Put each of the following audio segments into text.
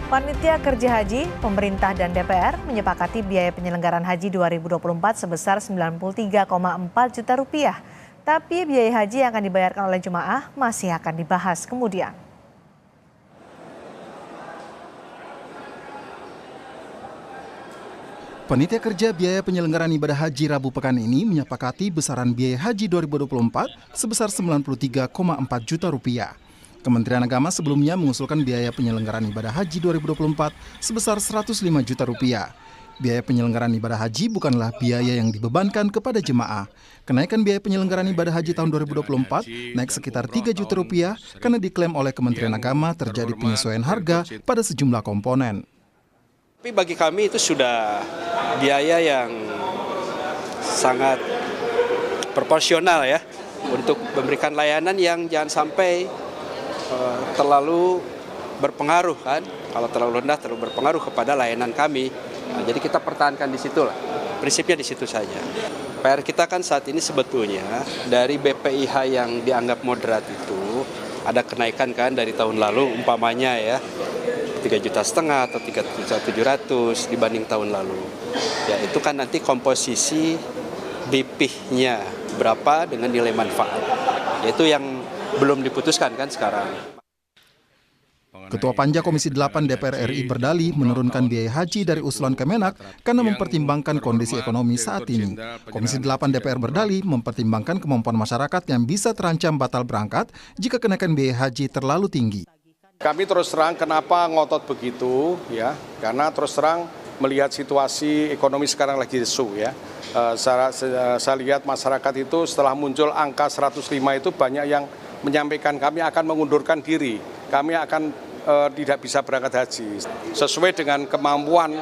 Panitia Kerja Haji, pemerintah dan DPR menyepakati biaya penyelenggaraan haji 2024 sebesar 93,4 juta rupiah. Tapi biaya haji yang akan dibayarkan oleh jemaah masih akan dibahas kemudian. Panitia Kerja Biaya Penyelenggaraan Ibadah Haji Rabu pekan ini menyepakati besaran biaya haji 2024 sebesar 93,4 juta rupiah. Kementerian Agama sebelumnya mengusulkan biaya penyelenggaraan ibadah haji 2024 sebesar 105 juta rupiah. Biaya penyelenggaraan ibadah haji bukanlah biaya yang dibebankan kepada jemaah. Kenaikan biaya penyelenggaraan ibadah haji tahun 2024 naik sekitar 3 juta rupiah karena diklaim oleh Kementerian Agama terjadi penyesuaian harga pada sejumlah komponen. Tapi bagi kami itu sudah biaya yang sangat proporsional ya untuk memberikan layanan yang jangan sampai terlalu berpengaruh kan. Kalau terlalu rendah terlalu berpengaruh kepada layanan kami. Nah, jadi kita pertahankan di situ lah. Prinsipnya di situ saja. PR kita kan saat ini sebetulnya dari BPIH yang dianggap moderat itu ada kenaikan kan dari tahun lalu umpamanya ya 3,5 juta atau 3.700.000 dibanding tahun lalu. Ya itu kan nanti komposisi BP-nya berapa dengan nilai manfaat. Yaitu yang belum diputuskan kan sekarang. Ketua Panja Komisi 8 DPR RI berdalih menurunkan biaya haji dari usulan Kemenak karena mempertimbangkan kondisi ekonomi saat ini. Komisi 8 DPR berdalih mempertimbangkan kemampuan masyarakat yang bisa terancam batal berangkat jika kenaikan biaya haji terlalu tinggi. Kami terus terang kenapa ngotot begitu ya, karena terus terang melihat situasi ekonomi sekarang lagi lesu ya. Saya lihat masyarakat itu setelah muncul angka 105 itu banyak yang menyampaikan kami akan mengundurkan diri, kami akan tidak bisa berangkat haji. Sesuai dengan kemampuan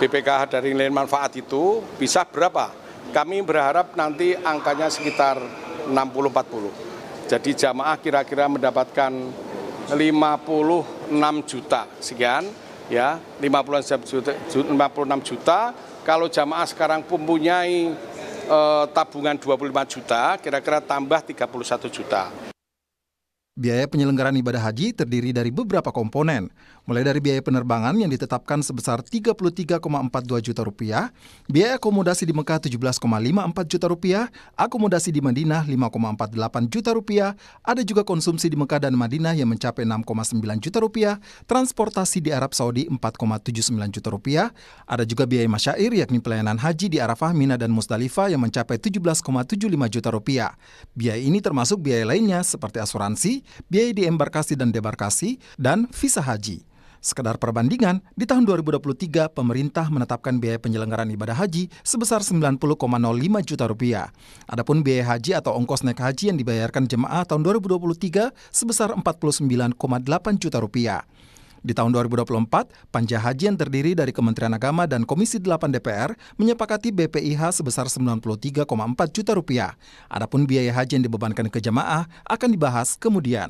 BPKH dari nilai manfaat itu bisa berapa? Kami berharap nanti angkanya sekitar 60-40. Jadi jamaah kira-kira mendapatkan 56 juta sekian ya, 56 juta. Kalau jamaah sekarang mempunyai tabungan 25 juta, kira-kira tambah 31 juta. Biaya penyelenggaraan ibadah haji terdiri dari beberapa komponen, mulai dari biaya penerbangan yang ditetapkan sebesar 33,42 juta rupiah, biaya akomodasi di Mekah 17,54 juta rupiah, akomodasi di Madinah 5,48 juta rupiah, ada juga konsumsi di Mekah dan Madinah yang mencapai 6,9 juta rupiah, transportasi di Arab Saudi 4,79 juta rupiah, ada juga biaya masyair yakni pelayanan haji di Arafah, Mina dan Musdalifah yang mencapai 17,75 juta rupiah. Biaya ini termasuk biaya lainnya seperti asuransi, biaya di embarkasi dan debarkasi, dan visa haji. Sekedar perbandingan, di tahun 2023 pemerintah menetapkan biaya penyelenggaraan ibadah haji sebesar 90,05 juta rupiah. Adapun biaya haji atau ongkos naik haji yang dibayarkan jemaah tahun 2023 sebesar 49,8 juta rupiah. Di tahun 2024, Panja Haji yang terdiri dari Kementerian Agama dan Komisi 8 DPR menyepakati BPIH sebesar 93,4 juta rupiah. Adapun biaya haji yang dibebankan ke jemaah akan dibahas kemudian.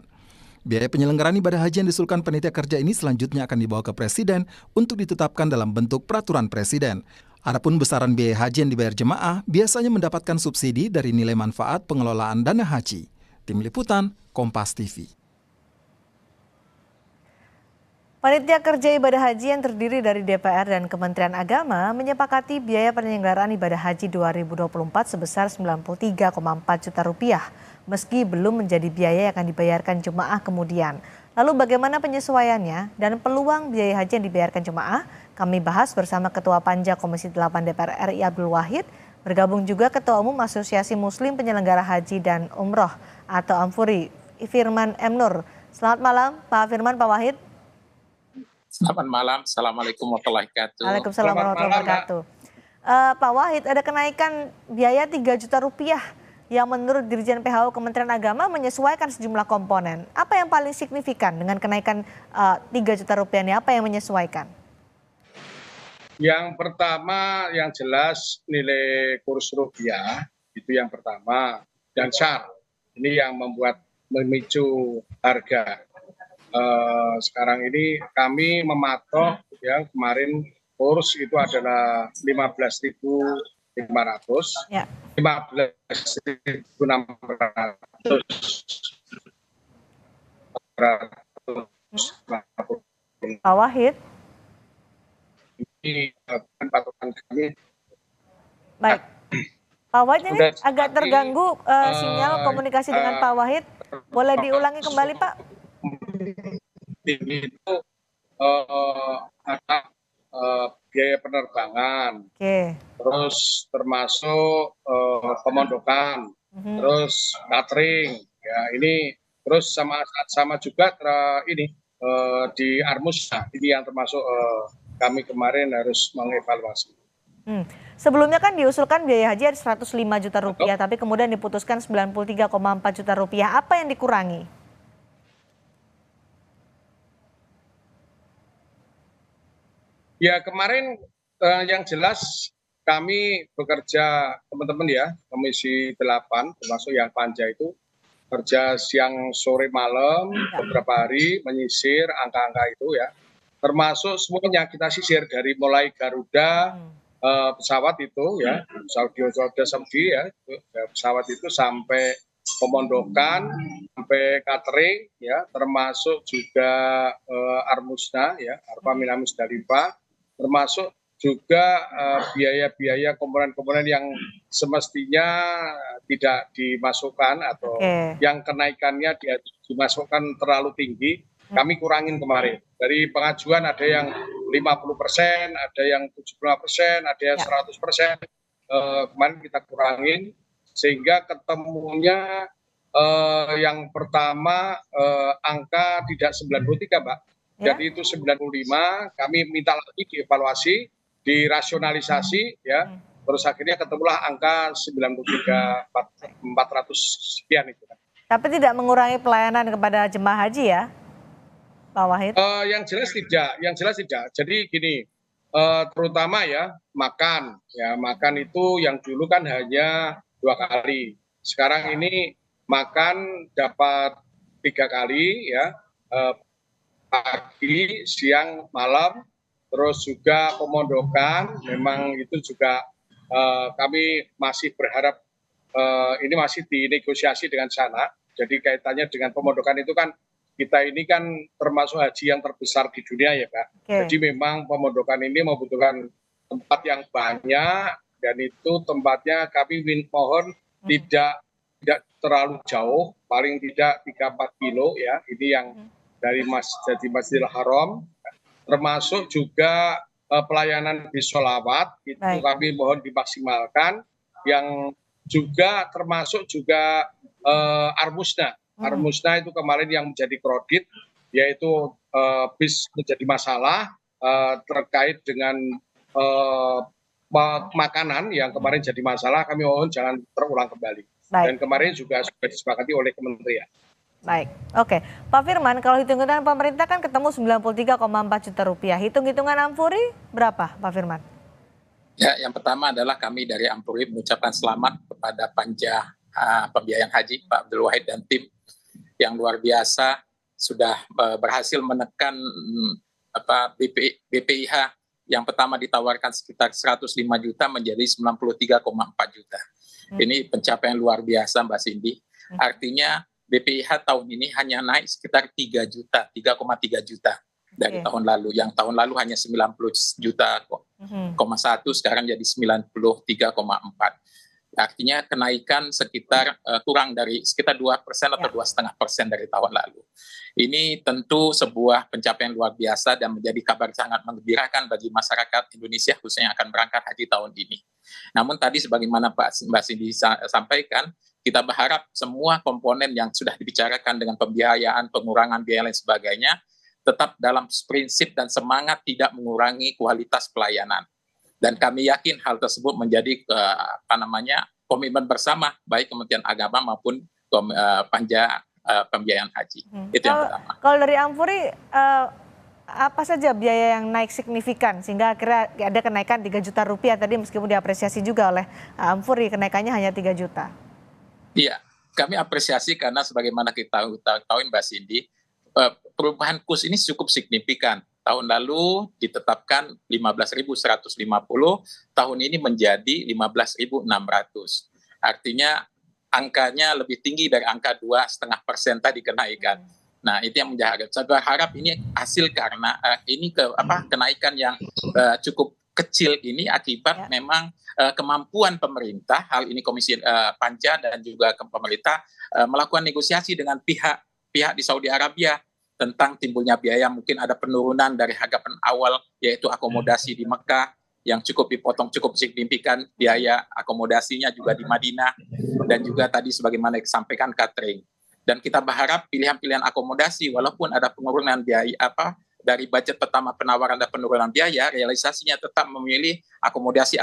Biaya penyelenggaraan ibadah haji yang diusulkan Panitia Kerja ini selanjutnya akan dibawa ke Presiden untuk ditetapkan dalam bentuk peraturan Presiden. Adapun besaran biaya haji yang dibayar jemaah biasanya mendapatkan subsidi dari nilai manfaat pengelolaan dana haji. Tim Liputan, Kompas TV. Panitia Kerja Ibadah Haji yang terdiri dari DPR dan Kementerian Agama menyepakati biaya penyelenggaraan ibadah haji 2024 sebesar 93,4 juta rupiah, meski belum menjadi biaya yang akan dibayarkan jemaah kemudian. Lalu bagaimana penyesuaiannya dan peluang biaya haji yang dibayarkan jemaah? Kami bahas bersama Ketua Panja Komisi 8 DPR RI Abdul Wahid, bergabung juga Ketua Umum Asosiasi Muslim Penyelenggara Haji dan Umroh atau Amfuri, Firman M. Nur. Selamat malam Pak Firman, Pak Wahid. Selamat malam, Assalamualaikum warahmatullahi wabarakatuh. Waalaikumsalam warahmatullahi wabarakatuh. Pak Wahid, ada kenaikan biaya 3 juta rupiah yang menurut Dirjen PHU Kementerian Agama menyesuaikan sejumlah komponen. Apa yang paling signifikan dengan kenaikan 3 juta rupiah ini? Apa yang menyesuaikan? Yang pertama yang jelas nilai kurs rupiah itu yang pertama, dan SAR ini yang memicu harga. Sekarang ini kami mematok ya, kemarin kurs itu adalah 15.500, ya. 15.600. Pak Wahid. Ini patokan kami. Baik. Pak Wahid ini Sudah agak sepakati, terganggu sinyal komunikasi dengan Pak Wahid. Boleh diulangi kembali, Pak? Tinggi itu ada biaya penerbangan, Oke. terus termasuk pemondokan, terus catering, ya ini terus sama juga ini di Armusna ini yang termasuk kami kemarin harus mengevaluasi. Sebelumnya kan diusulkan biaya haji ada 105 juta rupiah, tapi kemudian diputuskan 93,4 juta rupiah. Apa yang dikurangi? Ya kemarin yang jelas kami bekerja teman-teman ya, Komisi 8 termasuk yang panja itu kerja siang sore malam beberapa hari menyisir angka-angka itu ya, termasuk semuanya kita sisir dari mulai Garuda pesawat itu ya, Saudi ya, pesawat itu sampai pemondokan, sampai catering ya, termasuk juga Armusna ya, Arfa Mina Musdalifah, termasuk juga biaya-biaya komponen-komponen yang semestinya tidak dimasukkan atau yang kenaikannya dimasukkan terlalu tinggi, kami kurangin kemarin. Dari pengajuan ada yang 50%, ada yang 75%, ada yang 100%. Kemarin kita kurangin sehingga ketemunya yang pertama angka tidak 93, Mbak. Jadi itu 95, kami minta lagi dievaluasi, dirasionalisasi ya. Terus akhirnya ketemulah angka 93 400 sekian itu. Tapi tidak mengurangi pelayanan kepada jemaah haji ya, Pak Wahid? Yang jelas tidak. Jadi gini, terutama ya makan itu yang dulu kan hanya 2 kali. Sekarang ini makan dapat 3 kali ya, pagi, siang, malam, terus juga pemondokan. Memang itu juga kami masih berharap ini masih dinegosiasi dengan sana. Jadi kaitannya dengan pemondokan itu kan kita ini kan termasuk haji yang terbesar di dunia ya Kak. Jadi memang pemondokan ini membutuhkan tempat yang banyak dan itu tempatnya kami mohon tidak terlalu jauh, paling tidak 3-4 kilo ya. Ini yang dari Masjidil Haram, termasuk juga pelayanan bis sholawat itu kami mohon dimaksimalkan, yang juga termasuk juga Armusna. Armusna itu kemarin yang menjadi kredit, yaitu bis menjadi masalah terkait dengan makanan yang kemarin jadi masalah, kami mohon jangan terulang kembali. Dan kemarin juga sudah disepakati oleh kementerian. Baik, oke. Pak Firman, kalau hitung-hitungan pemerintah kan ketemu 93,4 juta rupiah. Hitung-hitungan Ampuri berapa, Pak Firman? Ya, yang pertama adalah kami dari Ampuri mengucapkan selamat kepada Panja Pembiayaan Haji, Pak Abdul Wahid dan tim yang luar biasa sudah berhasil menekan BPIH yang pertama ditawarkan sekitar 105 juta menjadi 93,4 juta. Ini pencapaian luar biasa, Mbak Cindy. Artinya BPIH tahun ini hanya naik sekitar 3,3 juta dari tahun lalu. Yang tahun lalu hanya 90 juta, sekarang jadi 93,4. Artinya kenaikan sekitar kurang dari sekitar 2% atau 2,5% dari tahun lalu. Ini tentu sebuah pencapaian luar biasa dan menjadi kabar sangat menggembirakan bagi masyarakat Indonesia khususnya yang akan berangkat haji tahun ini. Namun tadi sebagaimana Mbak Cindy sampaikan, kita berharap semua komponen yang sudah dibicarakan dengan pembiayaan, pengurangan biaya dan sebagainya, tetap dalam prinsip dan semangat tidak mengurangi kualitas pelayanan. Dan kami yakin hal tersebut menjadi komitmen bersama, baik Kementerian Agama maupun Panja Pembiayaan Haji. Itu yang pertama. Kalau dari Ampuri, apa saja biaya yang naik signifikan sehingga akhirnya ada kenaikan 3 juta rupiah tadi meskipun diapresiasi juga oleh Ampuri, kenaikannya hanya 3 juta? Iya, kami apresiasi karena sebagaimana kita tahu Mbak Cindy, perubahan kurs ini cukup signifikan. Tahun lalu ditetapkan 15.150, tahun ini menjadi 15.600. Artinya angkanya lebih tinggi dari angka 2,5% tadi kenaikan. Nah, itu yang menjaga. Saya berharap ini hasil karena kenaikan yang cukup kecil ini akibat memang kemampuan pemerintah, hal ini Komisi Panja dan juga pemerintah melakukan negosiasi dengan pihak di Saudi Arabia tentang timbulnya biaya, mungkin ada penurunan dari harga awal yaitu akomodasi di Mekah yang cukup dipotong cukup signifikan, biaya akomodasinya juga di Madinah, dan juga tadi sebagaimana disampaikan catering. Dan kita berharap pilihan-pilihan akomodasi walaupun ada penurunan biaya dari budget pertama penawaran dan penurunan biaya, realisasinya tetap memilih akomodasi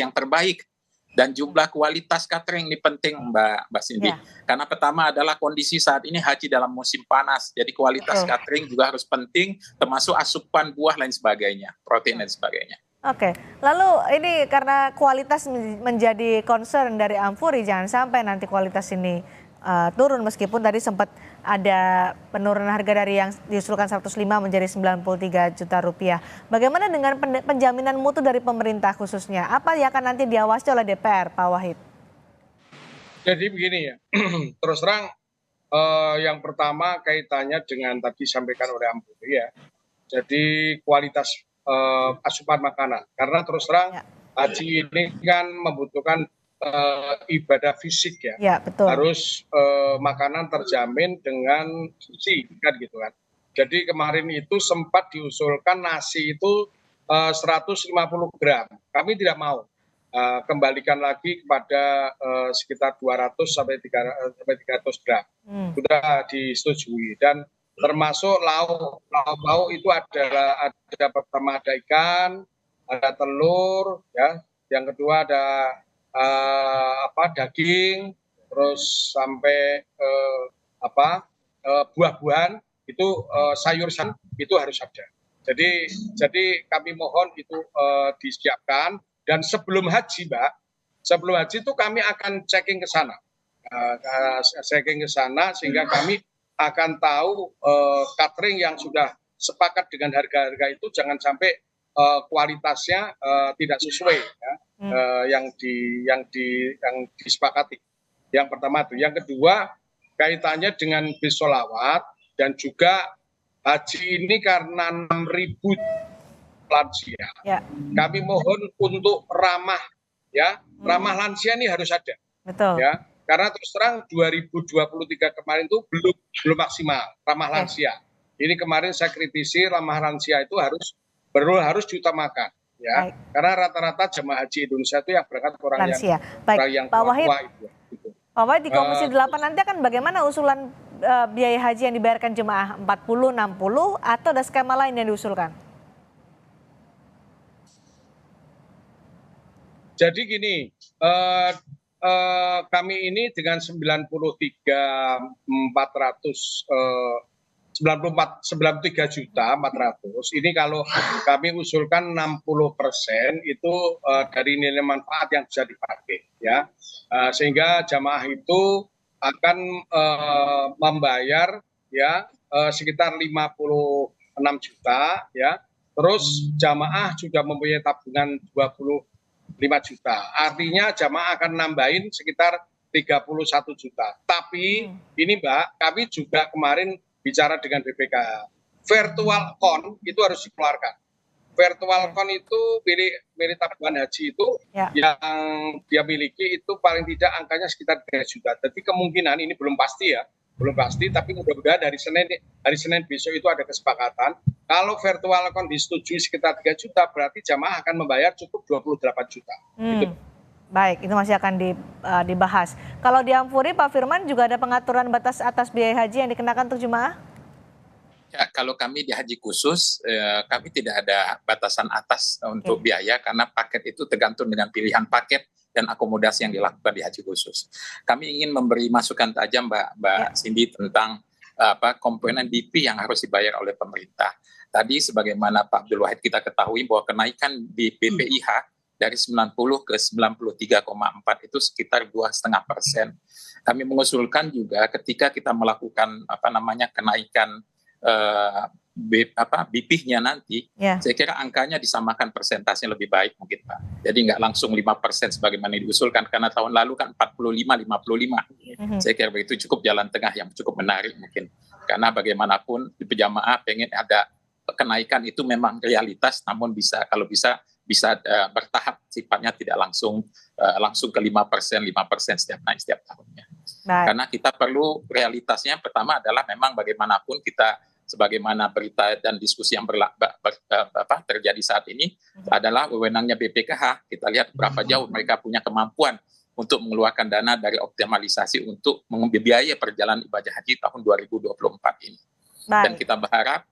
yang terbaik. Dan jumlah kualitas catering ini penting Mbak Cindy. Karena pertama adalah kondisi saat ini haji dalam musim panas. Jadi kualitas catering juga harus penting, termasuk asupan buah dan sebagainya, protein dan sebagainya. Oke, lalu ini karena kualitas menjadi concern dari Amfuri, jangan sampai nanti kualitas ini turun meskipun tadi sempat ada penurunan harga dari yang diusulkan 105 menjadi 93 juta rupiah. Bagaimana dengan penjaminan mutu dari pemerintah khususnya? Apa yang akan nanti diawasi oleh DPR, Pak Wahid? Jadi begini ya, terus terang yang pertama kaitannya dengan tadi disampaikan oleh Amfuri ya. Jadi kualitas asupan makanan, karena terus terang haji ini kan membutuhkan ibadah fisik ya, betul. Harus makanan terjamin dengan gizi kan gitu kan. Jadi kemarin itu sempat diusulkan nasi itu 150 gram, kami tidak mau, kembalikan lagi kepada sekitar 200 sampai 300 gram, sudah disetujui. Dan termasuk lauk itu ada pertama ada ikan, ada telur ya, yang kedua ada daging, terus sampai buah-buahan itu, sayur-sayuran itu harus ada. Jadi kami mohon itu disiapkan, dan sebelum haji itu kami akan checking ke sana, sehingga kami akan tahu catering yang sudah sepakat dengan harga-harga itu jangan sampai kualitasnya tidak sesuai ya. Yang disepakati. Yang pertama itu. Yang kedua kaitannya dengan bis sholawat, dan juga haji ini karena 6.000 lansia. Kami mohon untuk ramah lansia ini harus ada. Betul. Ya, karena terus terang 2023 kemarin itu belum maksimal ramah lansia. Ini kemarin saya kritisi ramah lansia itu harus diutamakan. Ya, karena rata-rata jemaah haji Indonesia itu yang berangkat orang yang tua itu. Pak Wahid, di Komisi 8 nanti akan bagaimana usulan biaya haji yang dibayarkan jemaah 40, 60 atau ada skema lain yang diusulkan? Jadi gini, kami ini dengan 93 juta 400, ini kalau kami usulkan 60% itu dari nilai manfaat yang bisa dipakai ya, sehingga jamaah itu akan membayar ya sekitar 56 juta ya, terus jamaah juga mempunyai tabungan 25 juta, artinya jamaah akan nambahin sekitar 31 juta. Tapi ini Mbak, kami juga kemarin bicara dengan BPK, virtual account itu harus dikeluarkan. Virtual account itu milik tabungan haji itu yang dia miliki itu paling tidak angkanya sekitar 3 juta. Jadi kemungkinan ini belum pasti, tapi mudah-mudahan hari Senin besok itu ada kesepakatan. Kalau virtual account disetujui sekitar 3 juta, berarti jamaah akan membayar cukup 28 juta. Gitu. Baik, itu masih akan dibahas. Kalau di Amfuri, Pak Firman, juga ada pengaturan batas atas biaya haji yang dikenakan untuk jemaah? Ya, kalau kami di haji khusus, kami tidak ada batasan atas untuk biaya, karena paket itu tergantung dengan pilihan paket dan akomodasi yang dilakukan di haji khusus. Kami ingin memberi masukan tajam Mbak Cindy tentang komponen BP yang harus dibayar oleh pemerintah. Tadi sebagaimana Pak Abdul Wahid kita ketahui bahwa kenaikan di BPIH dari 90 ke 93,4 itu sekitar 2,5%. Kami mengusulkan juga ketika kita melakukan kenaikan BP-nya nanti, saya kira angkanya disamakan persentasenya lebih baik mungkin Pak. Jadi nggak langsung 5% sebagaimana diusulkan, karena tahun lalu kan 45-55. Saya kira begitu cukup jalan tengah yang cukup menarik mungkin. Karena bagaimanapun di jamaah pengen ada kenaikan itu memang realitas, namun kalau bisa bertahap, sifatnya tidak langsung ke 5% setiap naik setiap tahunnya. Baik. Karena kita perlu realitasnya, pertama adalah memang bagaimanapun kita sebagaimana berita dan diskusi yang terjadi saat ini adalah wewenangnya BPKH. Kita lihat berapa jauh mereka punya kemampuan untuk mengeluarkan dana dari optimalisasi untuk membiayai perjalanan ibadah haji tahun 2024 ini. Baik. Dan kita berharap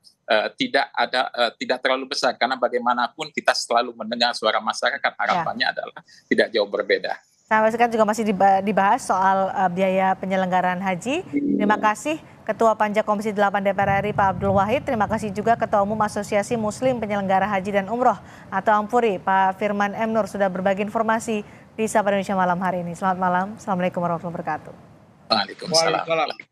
tidak terlalu besar, karena bagaimanapun kita selalu mendengar suara masyarakat, harapannya adalah tidak jauh berbeda. Sampai sekarang juga masih dibahas soal biaya penyelenggaraan haji. Terima kasih Ketua Panja Komisi 8 DPR RI Pak Abdul Wahid. Terima kasih juga Ketua Umum Asosiasi Muslim Penyelenggara Haji dan Umroh atau Ampuri Pak Firman M. Nur sudah berbagi informasi di Sapa Indonesia Malam hari ini. Selamat malam. Assalamualaikum warahmatullahi wabarakatuh. Waalaikumsalam.